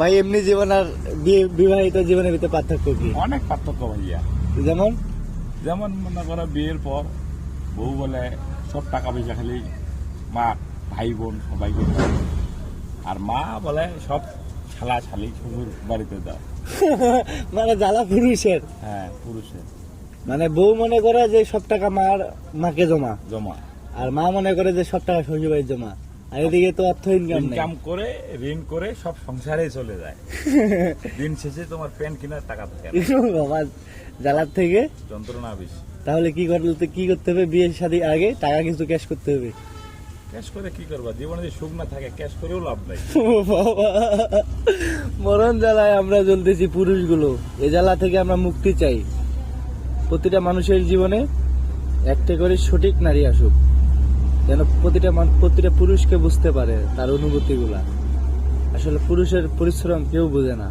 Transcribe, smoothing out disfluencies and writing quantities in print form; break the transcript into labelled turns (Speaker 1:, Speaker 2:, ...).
Speaker 1: ভাই এমনি জীবন আর বিবাহিত জীবনের ভিতরে পার্থক্য কি?
Speaker 2: অনেক পার্থক্য ভাইয়া।
Speaker 1: যেমন
Speaker 2: যেমন মনে করো বিয়ের পর বউ বলে সব টাকা পয়সা খালি মা ভাই বোন সবাইকে দাও, আর মা বলে সব শালা শালি শ্বশুর বাড়িতে দাও।
Speaker 1: মানে জ্বালা পুরুষের।
Speaker 2: হ্যাঁ, পুরুষের
Speaker 1: মানে বউ মনে করে যে সব টাকা মাকে জমা,
Speaker 2: জমা,
Speaker 1: আর মা মনে করে যে সব টাকা শ্বশুর বাড়ির জমা, আর এদিকে তো অর্থ ইনকাম নেই।
Speaker 2: ইনকাম করে ঋণ করে সব সংসারে চলে যায়। দিন শেষে তোমার প্যান্ট কেনার টাকা থাকে না।
Speaker 1: বাবা জ্বালার থেকে
Speaker 2: যন্ত্রণা বেশি।
Speaker 1: তাহলে কি করতে হবে? বিয়ের শাদী আগে টাকা কিছু ক্যাশ করতে হবে।
Speaker 2: ক্যাশ করে কি করবা? জীবনে যদি সুখ না থাকে ক্যাশ করেও লাভ নাই।
Speaker 1: মরণ জ্বালায় আমরা জ্বলতেছি পুরুষগুলো, এ জ্বালা থেকে আমরা মুক্তি চাই। প্রতিটা মানুষের জীবনে একটা করে সঠিক নারী আসুক, যেন প্রতিটা পুরুষকে বুঝতে পারে তার অনুভূতিগুলা। আসলে পুরুষের পরিশ্রম কেউ বোঝে না।